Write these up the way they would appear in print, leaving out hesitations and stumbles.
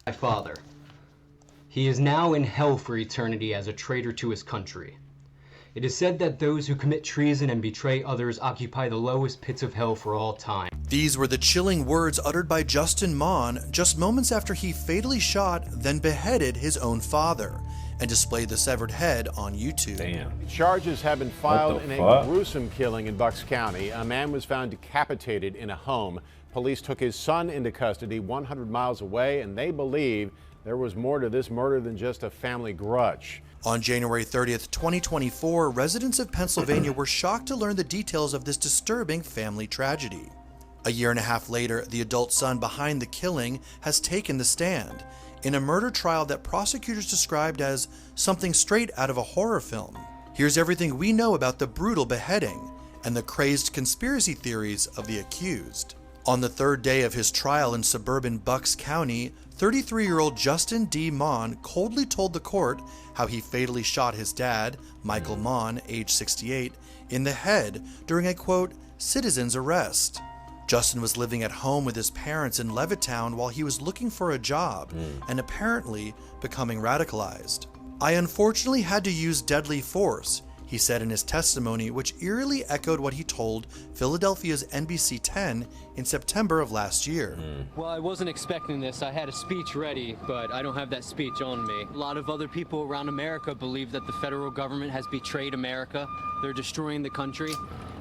my father. He is now in hell for eternity as a traitor to his country. It is said that those who commit treason and betray others occupy the lowest pits of hell for all time. These were the chilling words uttered by Justin Mon just moments after he fatally shot, then beheaded his own father, and displayed the severed head on YouTube. Damn. Charges have been filed in a gruesome killing in Bucks County. A man was found decapitated in a home. Police took his son into custody 100 miles away, and they believe there was more to this murder than just a family grudge. On January 30th, 2024, residents of Pennsylvania were shocked to learn the details of this disturbing family tragedy. A year and a half later, the adult son behind the killing has taken the stand in a murder trial that prosecutors described as something straight out of a horror film. Here's everything we know about the brutal beheading and the crazed conspiracy theories of the accused. On the third day of his trial in suburban Bucks County, 33-year-old Justin D. Mon coldly told the court how he fatally shot his dad, Michael Mon, age 68, in the head during a, quote, citizen's arrest. Justin was living at home with his parents in Levittown while he was looking for a job and apparently becoming radicalized. I unfortunately had to use deadly force, he said in his testimony, which eerily echoed what he told Philadelphia's NBC 10 in September of last year. Well, I wasn't expecting this. I had a speech ready, but I don't have that speech on me. A lot of other people around America believe that the federal government has betrayed America. They're destroying the country,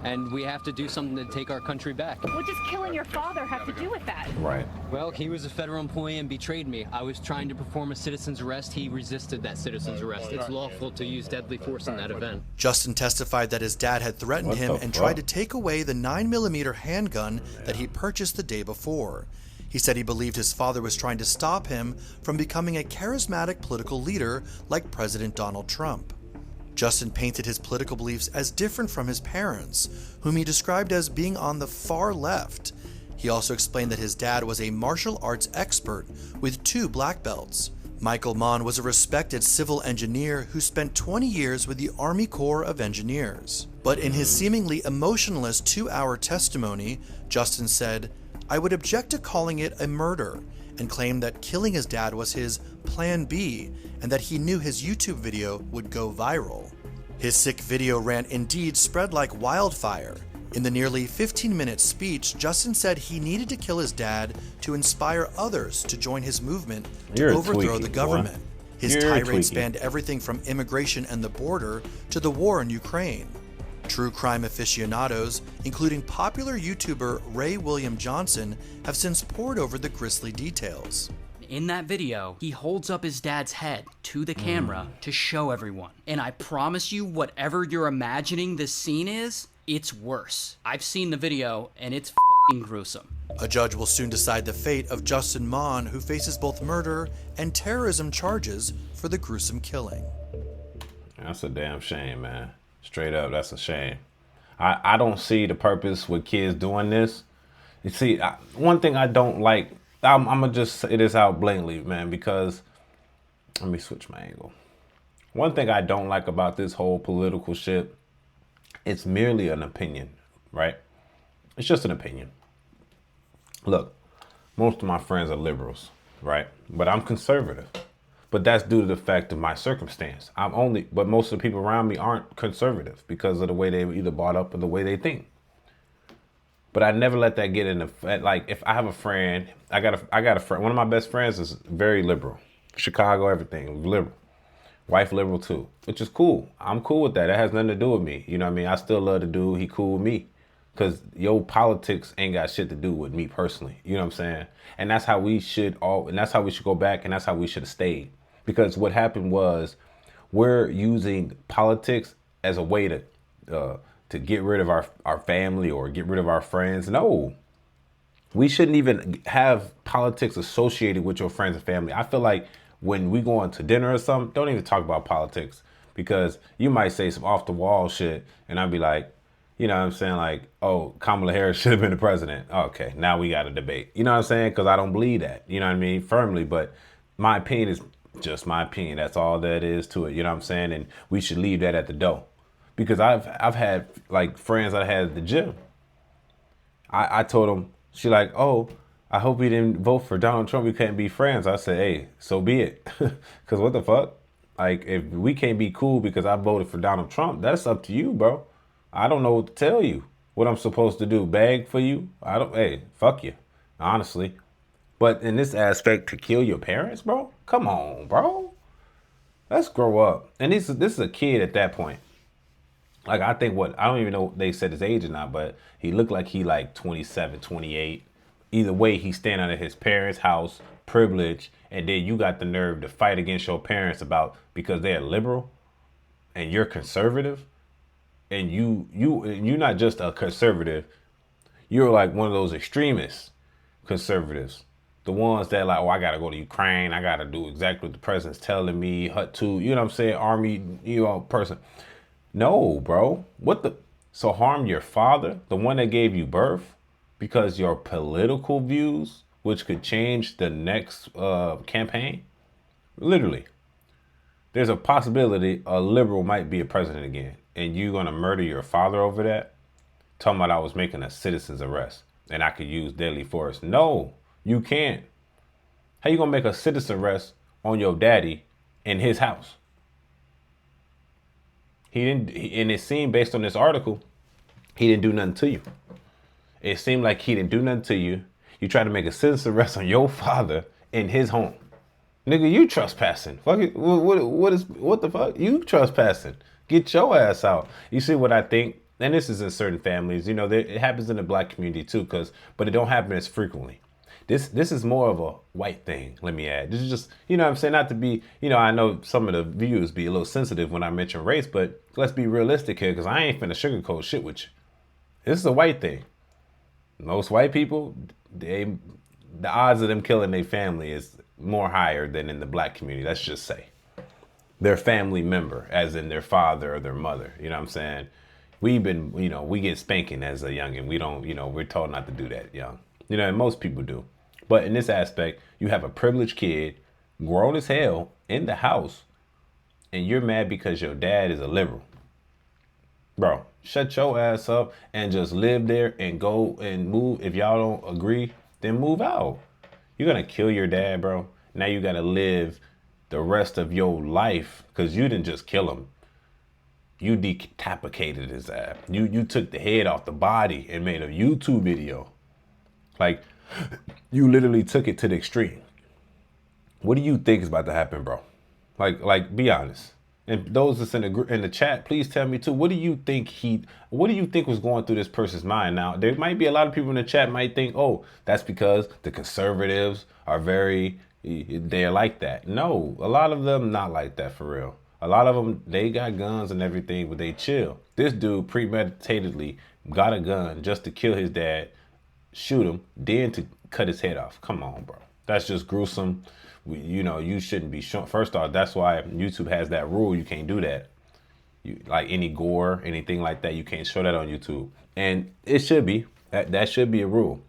and we have to do something to take our country back. What does killing your father have to do with that? Right. Well, he was a federal employee and betrayed me. I was trying to perform a citizen's arrest. He resisted that citizen's arrest. It's lawful to use deadly force in that event. Justin testified that his dad had threatened him and tried to take away the 9mm handgun that he purchased the day before. He said he believed his father was trying to stop him from becoming a charismatic political leader like President Donald Trump. Justin painted his political beliefs as different from his parents, whom he described as being on the far left. He also explained that his dad was a martial arts expert with 2 black belts. Michael Mon was a respected civil engineer who spent 20 years with the Army Corps of Engineers. But in his seemingly emotionless 2-hour testimony, Justin said, "I would object to calling it a murder," and claimed that killing his dad was his plan B and that he knew his YouTube video would go viral. His sick video rant indeed spread like wildfire. In the nearly 15-minute speech, Justin said he needed to kill his dad to inspire others to join his movement to overthrow the government. His tirade spanned everything from immigration and the border to the war in Ukraine. True crime aficionados, including popular YouTuber Ray William Johnson, have since pored over the grisly details. In that video, he holds up his dad's head to the camera to show everyone. And I promise you, whatever you're imagining this scene is, it's worse. I've seen the video, and it's f***ing gruesome. A judge will soon decide the fate of Justin Mon, who faces both murder and terrorism charges for the gruesome killing. That's a damn shame, man. Straight up, that's a shame. I don't see the purpose with kids doing this. You see, one thing I don't like, I'm going to just say this out blatantly, man, because, let me switch my angle. One thing I don't like about this whole political shit, it's merely an opinion, right? It's just an opinion. Look, most of my friends are liberals, right? But I'm conservative. But that's due to the fact of my circumstance. But most of the people around me aren't conservative because of the way they were either brought up or the way they think. But I never let that get in the, like, if I have a friend, I got a friend, one of my best friends is very liberal. Chicago, everything, liberal. Wife liberal too, which is cool. I'm cool with that. That has nothing to do with me. You know what I mean? I still love the dude. He cool with me. Because your politics ain't got shit to do with me personally. You know what I'm saying? And that's how we should go back, and that's how we should have stayed. Because what happened was we're using politics as a way to get rid of our family or get rid of our friends. No, we shouldn't even have politics associated with your friends and family. I feel like when we go out to dinner or something, don't even talk about politics, because you might say some off the wall shit and I'd be like, you know what I'm saying? Like, oh, Kamala Harris should have been the president. Okay, now we got a debate. You know what I'm saying? Because I don't believe that, you know what I mean? Firmly, but my opinion is just my opinion. That's all that is to it, you know what I'm saying? And we should leave that at the door. Because I've had like friends I had at the gym. I told them, she like, oh, I hope he didn't vote for Donald Trump. We can't be friends. I said, hey, so be it. Because what the fuck? Like, if we can't be cool because I voted for Donald Trump, that's up to you, bro. I don't know what to tell you. What I'm supposed to do, beg for you? Hey, fuck you, honestly. But in this aspect, to kill your parents, bro? Come on, bro. Let's grow up. And this is a kid at that point. Like, I think I don't even know if they said his age or not, but he looked like he like 27, 28. Either way, he's standing at his parents' house, privilege, and then you got the nerve to fight against your parents because they're liberal and you're conservative. And you're not just a conservative, you're like one of those extremist conservatives. The ones that like, oh, I gotta go to Ukraine, I gotta do exactly what the president's telling me, hut to, you know what I'm saying, army, person. No, bro. So harm your father, the one that gave you birth, because your political views, which could change the next campaign? Literally. There's a possibility a liberal might be a president again, and you're gonna murder your father over that? Talking about I was making a citizen's arrest and I could use deadly force. No, you can't. How you gonna make a citizen arrest on your daddy in his house? And it seemed based on this article, he didn't do nothing to you. It seemed like he didn't do nothing to you. You tried to make a citizen arrest on your father in his home. Nigga, you trespassing. Fuck it. What the fuck? You trespassing. Get your ass out. You see what I think? And this is in certain families. It happens in the black community too, but it don't happen as frequently. This is more of a white thing, let me add. This is just, what I'm saying, not to be, I know some of the views be a little sensitive when I mention race, but let's be realistic here, because I ain't finna sugarcoat shit with you. This is a white thing. Most white people, the odds of them killing their family is more higher than in the black community, let's just say. Their family member, as in their father or their mother, you know what I'm saying? We get spanking as a youngin'. We don't, we're told not to do that young. And most people do. But in this aspect, you have a privileged kid, grown as hell, in the house, and you're mad because your dad is a liberal. Bro, shut your ass up and just live there and go and move. If y'all don't agree, then move out. You're going to kill your dad, bro. Now you got to live the rest of your life because you didn't just kill him. You decapitated his ass. You took the head off the body and made a YouTube video. Like, you literally took it to the extreme. What do you think is about to happen, bro? Like, be honest. And those that's in the chat, please tell me too. What do you think was going through this person's mind? Now, there might be a lot of people in the chat might think, oh, that's because the conservatives are they're like that. No, a lot of them not like that for real. A lot of them, they got guns and everything, but they chill. This dude premeditatedly got a gun just to kill his dad, shoot him, then to cut his head off. Come on, bro. That's just gruesome. You shouldn't be showing. First off, that's why YouTube has that rule. You can't do that. Like any gore, anything like that, you can't show that on YouTube. And it should be. That should be a rule.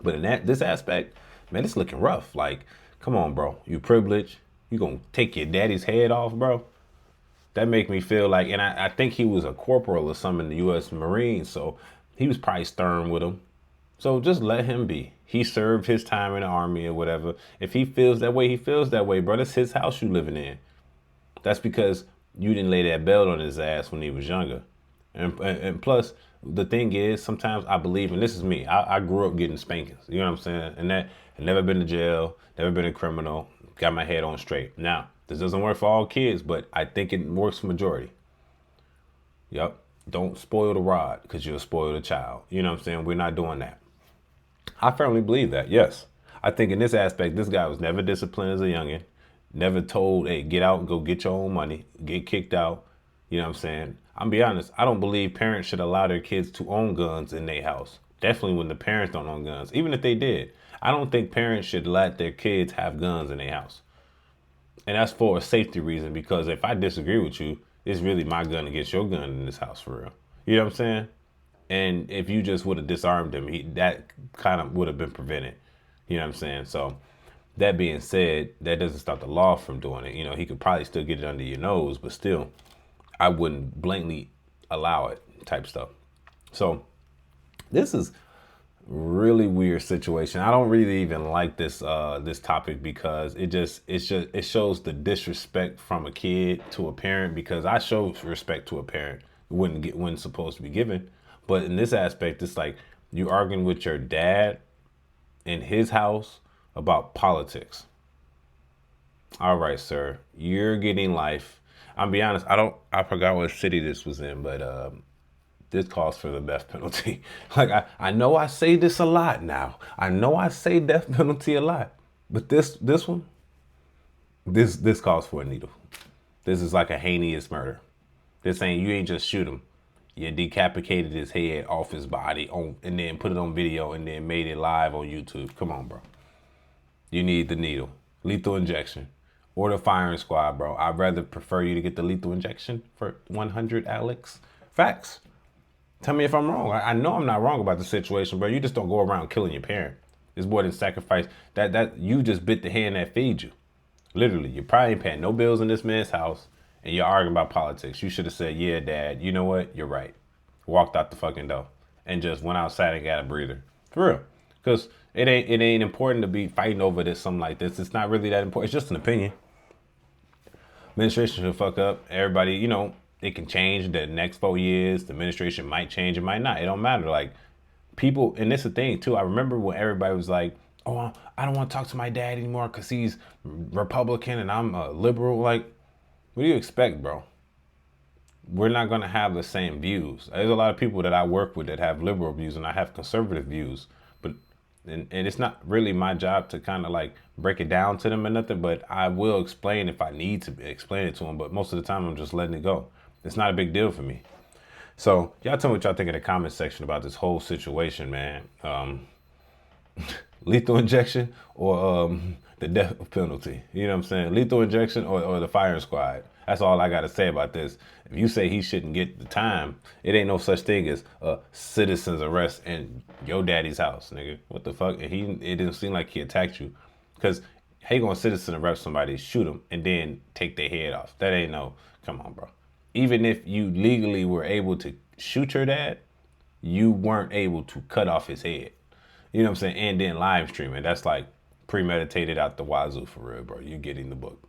But in this aspect, man, it's looking rough. Like, come on, bro. You privileged. You gonna take your daddy's head off, bro? That make me feel like, and I think he was a corporal or something in the U.S. Marines, so he was probably stern with him. So just let him be. He served his time in the army or whatever. If he feels that way, he feels that way, bro. That's his house you living in. That's because you didn't lay that belt on his ass when he was younger. And plus, the thing is, sometimes I believe, and this is me, I grew up getting spankings. You know what I'm saying? And that, I never been to jail, never been a criminal, got my head on straight. Now, this doesn't work for all kids, but I think it works for majority. Yep. Don't spoil the rod because you'll spoil the child. You know what I'm saying? We're not doing that. I firmly believe that, yes. I think in this aspect, this guy was never disciplined as a youngin', never told, hey, get out and go get your own money, get kicked out. You know what I'm saying? I'm be honest, I don't believe parents should allow their kids to own guns in their house. Definitely when the parents don't own guns. Even if they did, I don't think parents should let their kids have guns in their house. And that's for a safety reason, because if I disagree with you, it's really my gun against your gun in this house for real. You know what I'm saying? And if you just would have disarmed him, that kind of would have been prevented. You know what I'm saying? So that being said, that doesn't stop the law from doing it. You know, he could probably still get it under your nose, but still, I wouldn't blatantly allow it type stuff. So this is really weird situation. I don't really even like this this topic because it shows the disrespect from a kid to a parent, because I show respect to a parent wouldn't supposed to be given. But in this aspect, it's like you arguing with your dad in his house about politics. All right, sir, you're getting life. I'll be honest, I forgot what city this was in, but this calls for the death penalty. Like, I know I say this a lot now. I know I say death penalty a lot, but this one, this calls for a needle. This is like a heinous murder. This ain't, you ain't just shoot him. You decapitated his head off his body and then put it on video and then made it live on YouTube. Come on, bro. You need the needle. Lethal injection. Or the firing squad, bro. I'd rather prefer you to get the lethal injection for 100, Alex. Facts. Tell me if I'm wrong. I know I'm not wrong about the situation, bro. You just don't go around killing your parent. It's more than sacrifice. That you just bit the hand that feeds you. Literally, you probably ain't paying no bills in this man's house, and you're arguing about politics. You should have said, yeah, Dad, you know what? You're right. Walked out the fucking door and just went outside and got a breather. For real. Because it ain't important to be fighting over this, something like this. It's not really that important. It's just an opinion. Administration should fuck up. Everybody, you know, it can change the next 4 years. The administration might change, it might not. It don't matter. Like, people, and this is the thing too. I remember when everybody was like, oh, I don't want to talk to my dad anymore because he's Republican and I'm a liberal. Like, what do you expect, bro? We're not going to have the same views. There's a lot of people that I work with that have liberal views and I have conservative views. But and it's not really my job to kind of like break it down to them or nothing, but I will explain if I need to explain it to them. But most of the time I'm just letting it go. It's not a big deal for me. So y'all tell me what y'all think in the comment section about this whole situation, man. Lethal injection or the death penalty. You know what I'm saying? Lethal injection or the firing squad. That's all I got to say about this. If you say he shouldn't get the time, it ain't no such thing as a citizen's arrest in your daddy's house, nigga. What the fuck? And it didn't seem like he attacked you. Because how you gonna citizen arrest somebody, shoot them, and then take their head off? That ain't no, come on, bro. Even if you legally were able to shoot your dad, you weren't able to cut off his head. You know what I'm saying? And then live stream it. That's like premeditated out the wazoo for real, bro. You're getting the book.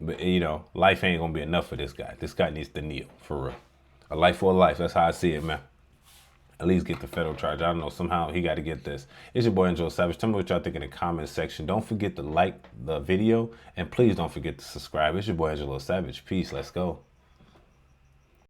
But, you know, life ain't going to be enough for this guy. This guy needs to kneel, for real. A life for a life. That's how I see it, man. At least get the federal charge. I don't know. Somehow he got to get this. It's your boy, Angelo Savage. Tell me what y'all think in the comment section. Don't forget to like the video. And please don't forget to subscribe. It's your boy, Angelo Savage. Peace. Let's go.